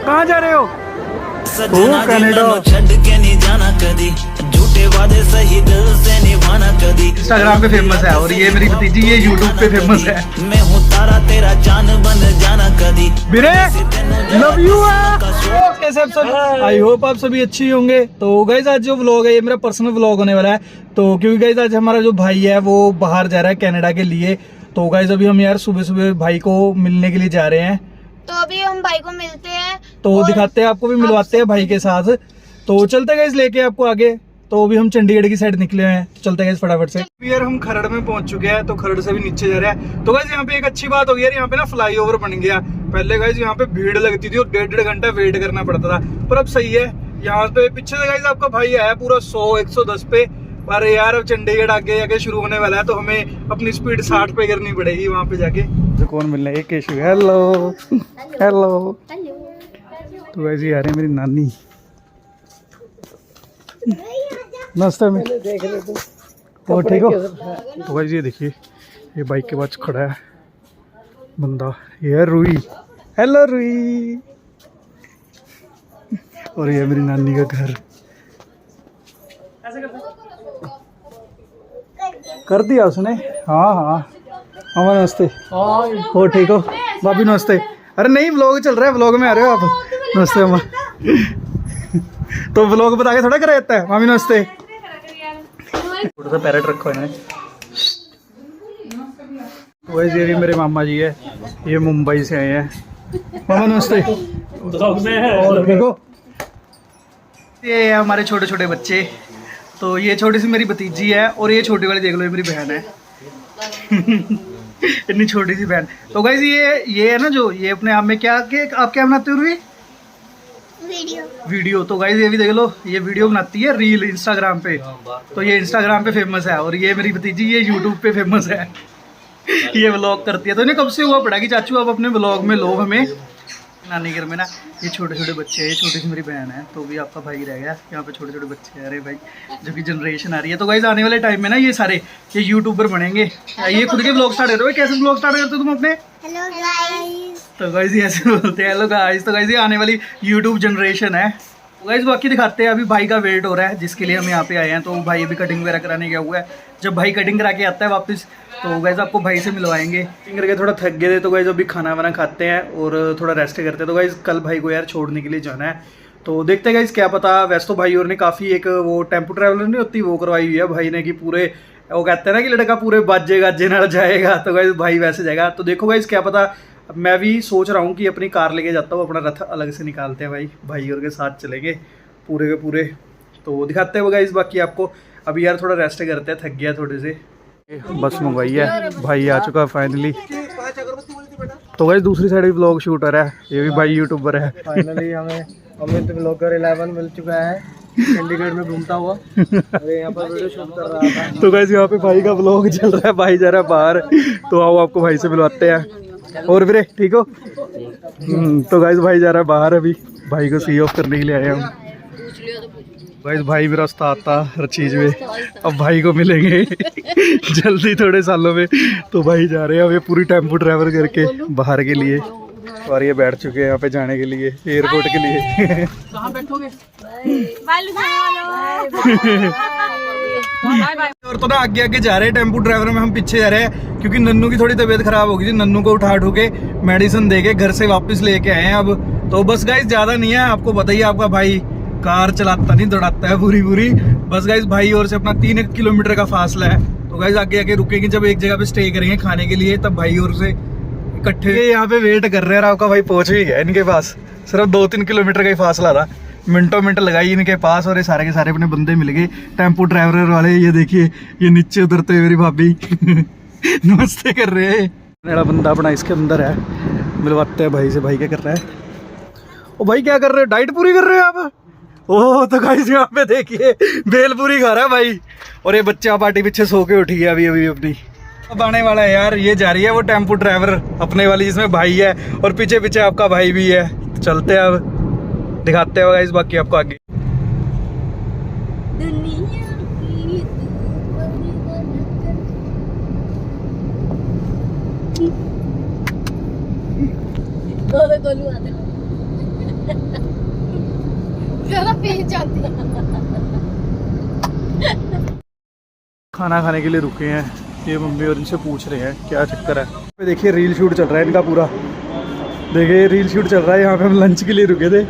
कहाँ जा रहे हो? सजना कनाडा। छड़ के नहीं जाना कदी, झूठे वादे सही दिल से निभाना कदी। इंस्टाग्राम पे फेमस है और ये मेरी भतीजी ये यूट्यूब पे फेमस है। मैं हूँ तारा तेरा चांद बन जाना कदी। बिरे लव यू। कैसे आप सब? आई होप आप सभी अच्छी होंगे। तो गाइस आज जो व्लॉग है ये मेरा पर्सनल व्लॉग होने वाला है। तो क्योंकि गाइस आज हमारा जो भाई है वो बाहर जा रहा है कनाडा के लिए। तो गाइस अभी हम यार सुबह सुबह भाई को मिलने के लिए जा रहे हैं। तो अभी हम भाई को मिलते हैं तो और दिखाते हैं आपको भी मिलवाते हैं भाई के साथ। तो चलते गाइस लेके आपको आगे। तो अभी हम चंडीगढ़ की साइड निकले हैं। तो चलते हैं फटाफट से। यार हम खरड़ में पहुंच चुके हैं। तो खरड़ से भी नीचे जा रहे हैं। तो गाइस यहाँ पे एक अच्छी बात हो गई यार, यहाँ पे ना फ्लाईओवर बन गया। पहले गाइस यहाँ पे भीड़ लगती थी और 1.5 घंटा वेट करना पड़ता था, पर अब सही है। यहाँ पे पीछे से गाइस आपका भाई आया पूरा 100-110 पे। पर यार अब चंडीगढ़ आगे जाके शुरू होने वाला है तो हमें अपनी स्पीड 60 पे करनी पड़ेगी वहाँ पे जाके। तो कौन मिल रहा है? केशव। Hello hello. तो गाइस ये आ रही है मेरी नानी। नमस्ते में और ठीक हो? तो गाइस ये देखिए ये बाइक के पास खड़ा है बंदा, ये है रुई। हेलो रुई। और ये है मेरी नानी का घर। कर दिया उसने? हाँ हाँ। अमन नमस्ते। हो ठीक हो? भाभी नमस्ते। अरे नहीं व्लॉग चल रहा है, व्लॉग में आ रहे हो आप? नमस्ते अमन। तो व्लॉग बता के थोड़ा करा जाता है। मामी नमस्ते। छोटा सा पैरेट रखो है। वैसे ये भी मेरे मामा जी है, ये मुंबई से आए हैं। मामा नमस्ते। और देखो ये है हमारे छोटे छोटे बच्चे। तो ये छोटी सी मेरी भतीजी है और ये छोटी वाली देख लो ये मेरी बहन है। इतनी छोटी सी बहन। तो गाइस ये है ना जो ये अपने आप में क्या आप क्या बनाते हो? वीडियो। तो गाइस ये भी देख लो ये वीडियो बनाती है रील इंस्टाग्राम पे। तो ये इंस्टाग्राम पे फेमस है और ये मेरी भतीजी ये यूट्यूब पे फेमस है। ये व्लॉग करती है। तो इन्हें कब से हुआ पड़ा कि चाचू आप अपने व्लॉग में लो हमें। नानी घर में ना ये छोटे छोटे बच्चे हैं, ये छोटी सी मेरी बहन है। तो भी आपका भाई रह गया यहाँ पे छोटे छोटे बच्चे हैं। अरे भाई जो कि जनरेशन आ रही है। तो गाइस आने वाले टाइम में ना ये सारे ये यूट्यूबर बनेंगे। ये खुद के व्लॉग स्टार्ट करते हो। कैसे व्लॉग स्टार्ट करते हो तुम अपने? Hello guys. तो गाइस ये ऐसे बोलते हैं हेलो गाइस। तो गाइस ये आने वाली यूट्यूब जनरेशन है। तो गाइस बाकी दिखाते हैं। अभी भाई का वेट हो रहा है जिसके लिए हम यहाँ पे आए हैं। तो भाई अभी कटिंग वगैरह कराने गया हुआ है। जब भाई कटिंग करा के आता है वापस तो गाइस आपको भाई से मिलवाएंगे। कटिंग करके थोड़ा थक गए थे तो गाइस अभी खाना वाना खाते हैं और थोड़ा रेस्ट करते हैं। तो गाइस कल भाई को यार छोड़ने के लिए जाना है। तो देखते हैं गाइस क्या पता। वैसे तो भाई और ने काफ़ी एक वो टेम्पो ट्रैवलर नहीं होती वो करवाई हुई है भाई ने कि पूरे वो कहते हैं ना कि लड़का पूरे बाजे गाजे नाल जाएगा। तो गाइस भाई वैसे जाएगा। तो देखो गाइस क्या पता। मैं भी सोच रहा हूँ कि अपनी कार लेके जाता हूँ, अपना रथ अलग से निकालते हैं भाई और के साथ चलेंगे पूरे के पूरे। तो दिखाते हैं गाइस बाकी आपको। अभी यार थोड़ा रेस्ट करते हैं, थक गया थोड़े से। बस मंगवाई है, भाई आ चुका फाइनली। तो गाइस दूसरी साइड भी व्लॉग शूटर है, ये भी भाई यूट्यूबर है। फाइनली हमें अमित व्लॉगर 11 मिल चुका है चंडीगढ़ में घूमता हुआ। अरे यहाँ पर वीडियो शूट कर रहा था। तो गाइस यहाँ पे भाई का व्लॉग चल रहा है, भाई जा रहा है बाहर। तो आओ आपको भाई से मिलवाते हैं। और फिर ठीक हो? तो गाइस भाई जा रहा है बाहर, अभी भाई को सी ऑफ करने के लिए आए हम। गाइस भाई मेरा उस्ताद था हर चीज़ में, अब भाई को मिलेंगे जल्दी थोड़े सालों में। तो भाई जा रहे हैं अब ये पूरी टेम्पो ट्रैवल करके बाहर के लिए। और ये बैठ चुके हैं यहाँ पे जाने के लिए एयरपोर्ट के लिए। कहाँ बैठोगे? और तो ना आगे आगे जा रहे हैं टेम्पो ड्राइवर में, हम पीछे जा रहे हैं क्योंकि नन्नू की थोड़ी तबीयत खराब हो गई थी। नन्नू को उठा के मेडिसिन दे के घर से वापस लेके आए हैं अब। तो बस गाइस ज्यादा नहीं है, आपको पता ही है आपका भाई कार चलाता नहीं दौड़ाता है पूरी। बस गाइस भाई और से अपना 3 किलोमीटर का फासला है। तो गाइस आगे आगे रुकेंगे, जब एक जगह पे स्टे करेंगे खाने के लिए तब भाई और से इकट्ठे यहाँ पे वेट कर रहे हैं। आपका भाई पहुंच ही गया इनके पास, सिर्फ 2-3 किलोमीटर का ही फासला था। मिनटों लगाई इनके पास और ये सारे के सारे अपने बंदे मिल गए टेम्पो ड्राइवर वाले। ये देखिए ये नीचे उतरते हुए मेरी भाभी नमस्ते कर रहे हैं। मेरा बंदा अपना इसके अंदर है, मिलवाते हैं भाई से। भाई क्या कर रहा है? ओ भाई क्या कर रहे हो? डाइट पूरी कर रहे हो आप? ओह तो गाइस यहाँ पे देखिए बेल पूरी खा रहा है भाई। और ये बच्चा पार्टी पीछे सो के उठी है अभी अपनी। अब आने वाला है यार, ये जा रही है वो टेम्पो ड्राइवर अपने वाली जिसमें भाई है और पीछे पीछे आपका भाई भी है। तो चलते हैं अब, दिखाते हैं गाइस बाकी आपको आगे। खाना खाने के लिए रुके हैं, ये मम्मी और इनसे पूछ रहे हैं क्या चक्कर है। पे देखिए रील शूट चल रहा है इनका पूरा, देखिए रील शूट चल रहा है। यहाँ पे हम लंच के लिए रुके थे,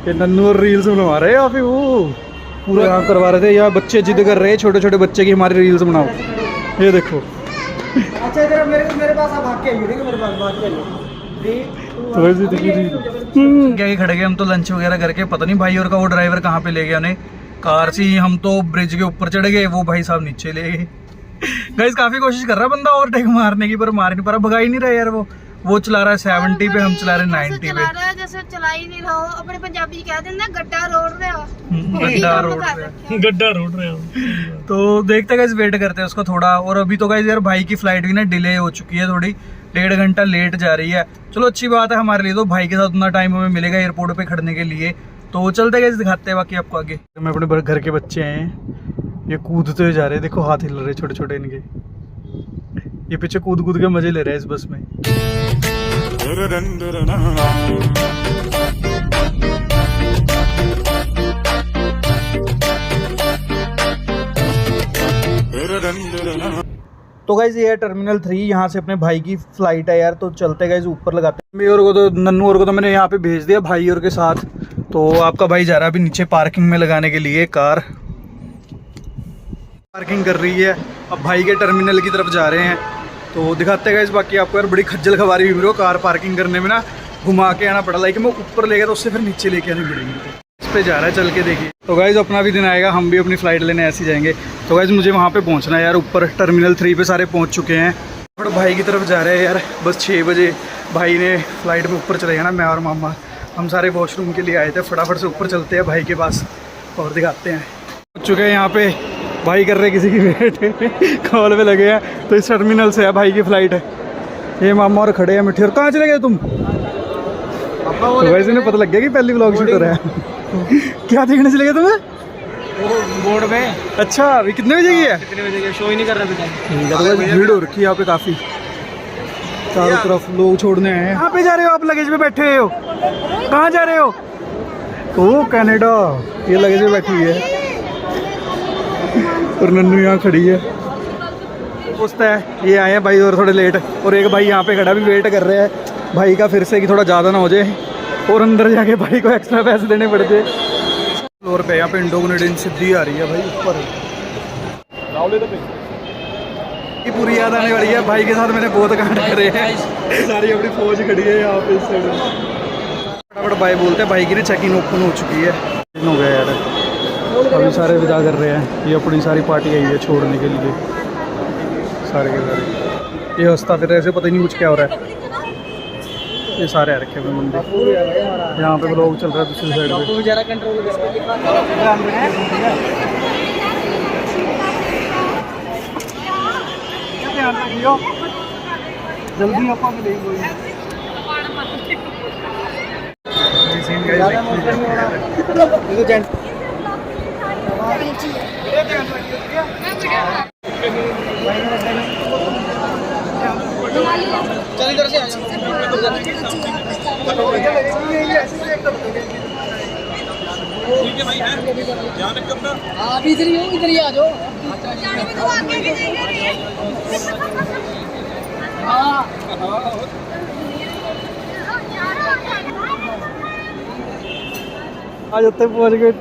ये नन्नू और रील्स बनवा रहे हैं यहाँ पे, वो पूरा यहाँ करवा रहे थे। यहाँ बच्चे जिद कर रहे हैं, छोटे छोटे बच्चे की हमारी रील्स बनाओ, ये देखो। अच्छा इधर मेरे पास आप भाग के आइए, देखो मेरे पास भाग के आइए। क्या खड़े गए हम तो लंच वगैरह करके, पता नहीं भाई और का वो ड्राइवर कहाँ पे ले गया उन्हें, कार से ही हम तो ब्रिज के ऊपर चढ़ गए, वो भाई साहब नीचे ले गए। गाइस काफी कोशिश कर रहा है बंदा ओवरटेक मारने की, पर मार नहीं पा रहा, भगा ही नहीं रहा यार। वो चला रहा है 70 पे, हम चला रहे 90 पे। चला रहा है जैसे चला ही नहीं रहा हो। अपने पंजाबी कह देते हैं गड्ढा रोड रहे हो, गड्ढा रोड रहे हो। तो देखते गाइस, वेट करते हैं उसको थोड़ा। और अभी तो गाइस यार भाई की फ्लाइट भी ना डिले हो चुकी है थोड़ी, 1.5 घंटा लेट जा रही है। चलो अच्छी बात है हमारे लिए, तो भाई के साथ उतना टाइम हमें मिलेगा एयरपोर्ट पे खड़ने के लिए। तो चलते गाइस, दिखाते हैं बाकी आपको आगे। मैं अपने घर के बच्चे हैं, ये कूदते हुए जा रहे हैं, देखो हाथ हिल रहे छोटे छोटे इनके, ये पीछे कूद कूद के मजे ले रहे हैं इस बस में। तो गाइज ये है टर्मिनल 3, यहाँ से अपने भाई की फ्लाइट है यार। तो चलते गाइज ऊपर लगाते हैं। मम्मी और को तो, नन्नू और को तो मैंने यहाँ पे भेज दिया भाई और के साथ। तो आपका भाई जा रहा है अभी नीचे पार्किंग में लगाने के लिए, कार पार्किंग कर रही है। अब भाई के टर्मिनल की तरफ जा रहे हैं, तो दिखाते हैं गाइज बाकी आपको। यार बड़ी खज्जल खवारी हुई मेरे को कार पार्किंग करने में ना, घुमा के आना पड़ा। लाइक मैं ऊपर ले गया तो उससे फिर नीचे लेके आनी पड़ेगी। इस पे जा रहा है, चल के देखिए। तो गाइज अपना भी दिन आएगा, हम भी अपनी फ्लाइट लेने ऐसे ही जाएंगे। तो गाइज मुझे वहाँ पे पहुँचना है यार, ऊपर टर्मिनल 3 पे सारे पहुँच चुके हैं। और भाई की तरफ जा रहे हैं यार, बस 6 बजे भाई ने फ्लाइट में ऊपर चले जाना। मैं और मामा हम सारे वॉशरूम के लिए आए थे, फटाफट से ऊपर चलते हैं भाई के पास और दिखाते हैं। पहुँच चुके हैं यहाँ पे, भाई कर रहे किसी की वेट कॉल पे लगे हैं। तो इस टर्मिनल से है भाई की फ्लाइट है। ये मामा और खड़े हैं मिट्टी। और कहाँ चले गए तुम? तो वैसे इन्हें पता लग गया कि पहली व्लॉग शूट हो रहा है। क्या देखने चले गए तुम्हें? बोर्ड पे। अच्छा अभी कितने बजे की है? कितने बजे के शो ही नहीं कर रहा था। ठीक है, तो भीड़ हो रखी है यहाँ पे काफ़ी, चारों तरफ लोग छोड़ने आए हैं। कहाँ पे जा रहे हो आप? लगेज में बैठे हो? कहाँ जा रहे हो? ओ कनाडा, ये लगेज में बैठी हुई है और नन्नू यहाँ खड़ी है। पूछता है, ये आए हैं भाई और थोड़े लेट, और एक भाई यहाँ पे खड़ा भी वेट कर रहे हैं भाई का फिर से कि थोड़ा ज़्यादा ना हो जाए और अंदर जाके भाई को एक्स्ट्रा पैसे देने पड़ते। फ्लोर पे यहाँ पे इंडो कनेडियन सिद्धि आ रही है भाई ऊपर। ये पूरी याद आने वाली है, भाई के साथ मैंने बहुत कांड करे हैं। सारी अपनी फौज खड़ी है यहाँ पे इस साइड में। फटाफट भाई बोलते हैं, भाई की ना चेकिंग ओपन हो चुकी है। हो गया यार, अभी सारे विदा कर रहे हैं। ये अपनी सारी पार्टी आई है छोड़ने के लिए, सारे के सारे। ये हंसता फिर ऐसे पता ही नहीं कुछ क्या हो रहा है। ये सारे आ रखे हुए मुंडे, यहाँ पे लोग चल रहा है दूसरी साइड पे। जल्दी आपको चल इधर से आ जाओ। ठीक है भाई, है ध्यान रखो अपना। आप इधर ही हो, इधर ही आ जाओ। आज उत्ते पहुँच गए,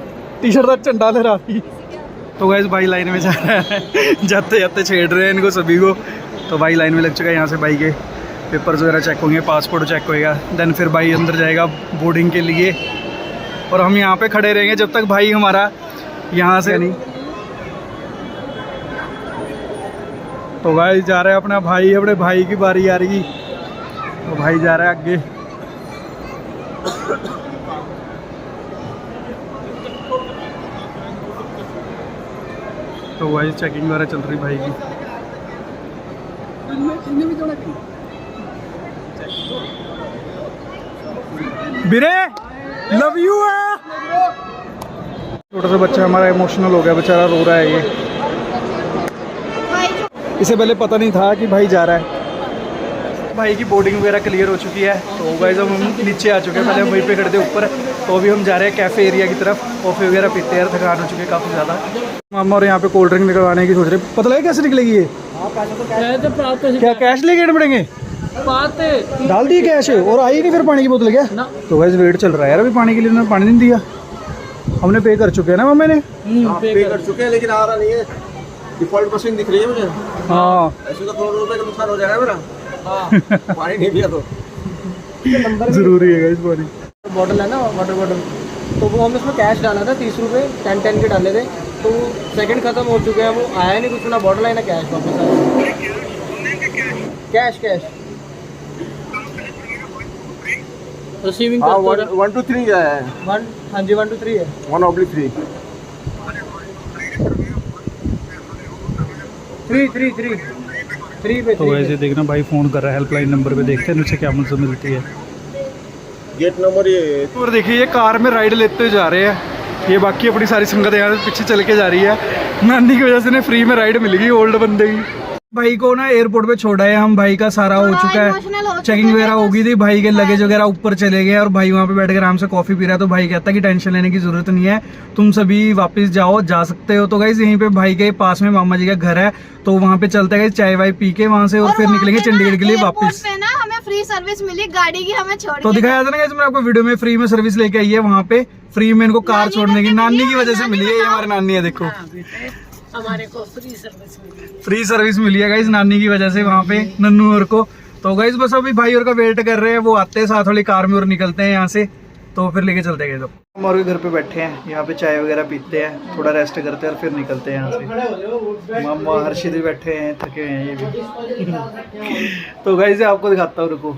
टी शर्ट का झंडा लहरा दी। तो गाइस भाई लाइन में जा रहा है, जाते जाते छेड़ रहे हैं इनको सभी को। तो भाई लाइन में लग चुका है, यहाँ से भाई के पेपर्स वगैरह चेक होंगे, पासपोर्ट चेक होएगा, देन फिर भाई अंदर जाएगा बोर्डिंग के लिए। और हम यहाँ पे खड़े रहेंगे जब तक भाई हमारा यहाँ से नहीं। तो भाई जा रहा है अपना भाई, अपने भाई की बारी आ रही। तो भाई जा रहा है आगे। तो भाई चेकिंग वगैरह चल रही भाई की। बिरे लव यू है। छोटा सा बच्चा हमारा इमोशनल हो गया, बेचारा रो रहा है। ये इसे पहले पता नहीं था कि भाई जा रहा है, भाई की बोर्डिंग वगैरह क्लियर हो चुकी है, तो गाइस हम नीचे आ चुके हैं। पहले हम वहीं पे खड़े थे ऊपर, तो अभी हम जा रहे हैं कैफ़े एरिया की तरफ। कॉफ़ी वगैरह पीते हैं, थकान हो चुकी है काफ़ी ज़्यादा। मामा और यहाँ पे कोल्ड ड्रिंक निकलवाने की सोच रहे, पता लगे कैसे निकलेगी ये? क्या कैश लेके आने पड़ेंगे? डाल दिए कैश और आई नहीं फिर पानी की बोतल क्या? तो गाइस वेट चल रहा है यार, अभी पानी के लिए उन्होंने पानी नहीं दिया। हमने पे कर चुके हैं ना मम्मी ने? पे कर चुके हैं लेकिन आ रहा नहीं है। डिफॉल्ट मशीन दिख रही है मुझे। हाँ ऐसे तो करोड़ रुपए का नुकसान हो जाएगा मेरा। पानी नहीं पिया तो जरूरी है गाइस पानी। बॉटल है ना वाटर बॉटल, तो वो हमने उसमें कैश डाला था 30 रुपये 10 के डाले थे, तो सेकंड खत्म हो चुके हैं, वो आया नहीं कुछ ना बॉटल है ना कैश वापस आया। कैश रिसीविंग हाँ 1 to 3 है। हाँ जी 1 to 3 है 1/3 3 पे तो वैसे देखना भाई फ़ोन कर रहा है, हेल्पलाइन नंबर पे देखते हैं उनसे क्या मदद मिलती है। गेट नंबर ये। और देखिए ये कार में राइड लेते जा रहे हैं, ये बाकी अपनी सारी संगत यहाँ पीछे चल के जा रही है। नानी की वजह से फ्री में राइड मिल गई ओल्ड बंदे की। भाई को ना एयरपोर्ट पे छोड़ा है हम, भाई का सारा हो चुका है, चेकिंग वगैरह हो गई थी, भाई के लगेज वगैरह ऊपर चले गए और भाई वहाँ पे बैठ के आराम से कॉफी पी रहा है। तो भाई कहता है कि टेंशन लेने की जरूरत नहीं है, तुम सभी वापस जाओ, जा सकते हो। तो गाइस यहीं पे भाई के पास में मामा जी का घर है, तो वहाँ पे चलते हैं चाय वाय पी के वहाँ से और फिर निकलेंगे चंडीगढ़ के लिए वापस। हमें फ्री सर्विस मिली गाड़ी की, हमें छोड़ तो दिखाया था ना गाइस मैंने आपको वीडियो में, फ्री में सर्विस लेके आई है वहाँ पे, फ्री में इनको कार छोड़ने की नानी की वजह से मिली है। ये हमारी नानी है, देखो हमारे को फ्री सर्विस मिली है गाइस नानी की वजह से वहाँ पे नन्नू और को। तो गाइस बस अभी भाई और का वेट कर रहे हैं, वो आते हैं साथ वाली कार में और निकलते हैं यहाँ से, तो फिर लेके चलते हैं। हम और घर पे बैठे हैं, यहाँ पे चाय वगैरह पीते हैं, थोड़ा रेस्ट करते हैं और फिर निकलते हैं यहाँ से। मामा हर्षित भी बैठे हैं, थके हुए हैं ये भी। तो गाइस आपको दिखाता हूँ, रुको।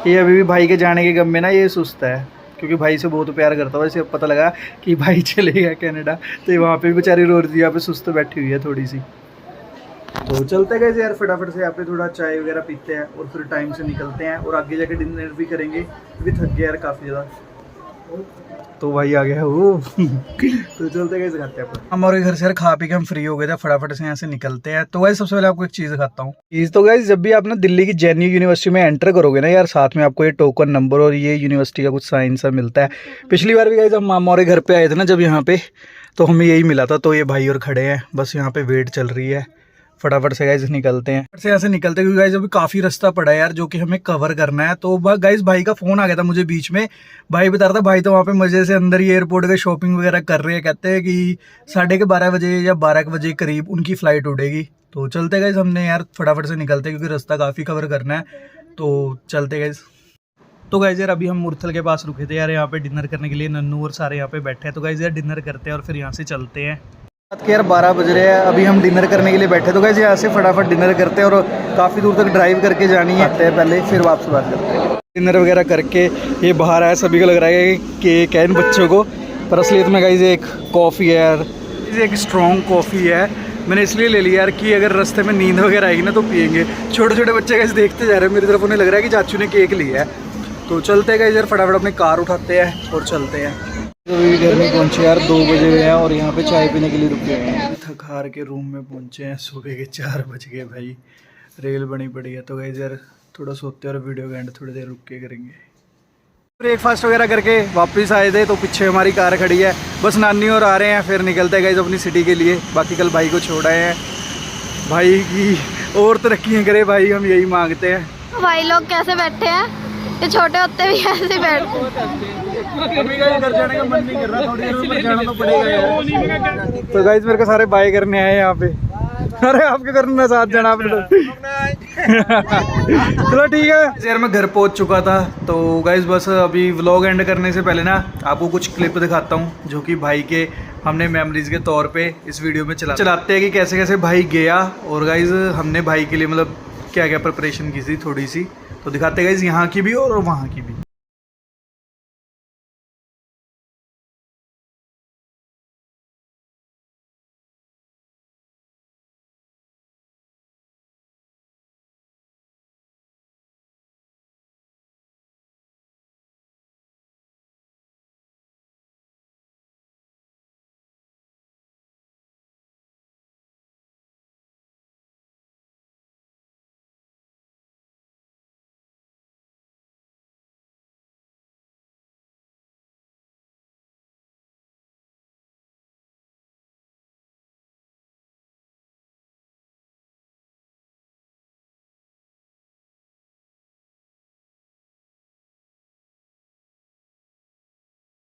ये अभी भी भाई के जाने के गम में ना ये सुस्त है, क्योंकि भाई से बहुत प्यार करता है। वैसे अब पता लगा कि भाई चले गया कनाडा, तो वहाँ पे भी बेचारी रो रही थी, यहाँ पे सुस्त बैठी हुई है थोड़ी सी। तो चलते गए यार फटाफट से, यहाँ पे थोड़ा चाय वगैरह पीते हैं और फिर टाइम से निकलते हैं और आगे जाके डिनर भी करेंगे, क्योंकि थक गया यार काफ़ी ज़्यादा। तो भाई आ गया वो। तो चलते गए खाते हैं। हमारे घर से यार खा पी के हम फ्री हो गए थे, फटाफट से यहाँ से निकलते हैं। तो गाइस सबसे पहले आपको एक चीज़ दिखाता हूँ। तो गाइस जब भी आप ना दिल्ली की जेएनयू यूनिवर्सिटी में एंटर करोगे ना यार, साथ में आपको ये टोकन नंबर और ये यूनिवर्सिटी का कुछ साइन सा मिलता है। पिछली बार भी गाइस हम मामा और घर पे आए थे ना जब यहाँ पे, तो हमें यही मिला था। तो ये भाई और खड़े हैं, बस यहाँ पे वेट चल रही है, फटाफट से गाइस निकलते हैं। से यहाँ से निकलते हैं क्योंकि गाइस अभी काफ़ी रास्ता पड़ा है यार, जो कि हमें कवर करना है। तो गाइस भाई का फ़ोन आ गया था मुझे बीच में, भाई बता रहा था भाई तो वहाँ पे मज़े से अंदर ही एयरपोर्ट के शॉपिंग वगैरह कर रहे हैं। कहते हैं कि 12:30 बजे या 12 बजे करीब उनकी फ़्लाइट उड़ेगी। तो चलते गाइस, हमने यार फटाफट से निकलते क्योंकि रास्ता काफ़ी कवर करना है। तो चलते गाइस। तो गाइस यार अभी हम मुरथल के पास रुके थे यार, यहाँ पे डिनर करने के लिए। नन्नू और सारे यहाँ पे बैठे हैं। तो गाइस यार डिनर करते हैं और फिर यहाँ से चलते हैं। रात के यार 12 बज रहे हैं, अभी हम डिनर करने के लिए बैठे। तो गाइस यहाँ से फटाफट डिनर करते हैं और काफ़ी दूर तक ड्राइव करके जानी है पहले, फिर वापस बात करते हैं। डिनर वगैरह करके ये बाहर आया, सभी को लग रहा है कि क्या इन बच्चों को, पर असलियत में गाइस एक कॉफ़ी है यार, एक स्ट्रॉन्ग कॉफ़ी है। मैंने इसलिए ले लिया यार कि अगर रास्ते में नींद वगैरह आएगी ना तो पियेंगे। छोटे छोटे बच्चे गाइस देखते जा रहे हैं मेरी तरफ, उन्हें लग रहा है कि चाचू ने केक लिया है। तो चलते हैं गाइस यार, फटाफट अपनी कार उठाते हैं और चलते हैं। तो अभी घर में पहुंचे यार, 2 बजे हुए हैं और यहाँ पे चाय पीने के लिए रुके हुए हैं। थक हार के रूम में पहुंचे हैं, सुबह के 4 बज गए भाई, रेल बनी पड़ी है। तो गाइस यार थोड़ा सोते हैं और वीडियो का एंड थोड़ी देर रुक के करेंगे। ब्रेकफास्ट वगैरह करके वापस आए थे, तो पीछे हमारी कार खड़ी है, बस नानी और आ रहे हैं, फिर निकलते हैं गाइस अपनी सिटी के लिए। बाकी कल भाई को छोड़ आए हैं, भाई की और तरक्कियाँ करे भाई, हम यही मांगते हैं। भाई लोग कैसे बैठे हैं, ये छोटे होते भी ऐसे बैठते। अभी घर जाने का मन नहीं कर रहा, थोड़ी देर में जाना तो पड़ेगा यार। तो गाइस मेरे को सारे बाय करने आए यहाँ पे। अरे आपके करना साथ जाना आपने तो। चलो ठीक है यार, मैं घर पहुँच चुका था। तो गाइस बस अभी व्लॉग एंड करने से पहले ना आपको कुछ क्लिप दिखाता हूँ, जो कि भाई के हमने मेमोरीज के तौर पे इस वीडियो में चलाते हैं कि कैसे कैसे भाई गया। और गाइस हमने भाई के लिए मतलब क्या क्या प्रिपरेशन की थी थोड़ी सी, तो दिखाते गाइस यहाँ की भी और वहाँ की भी।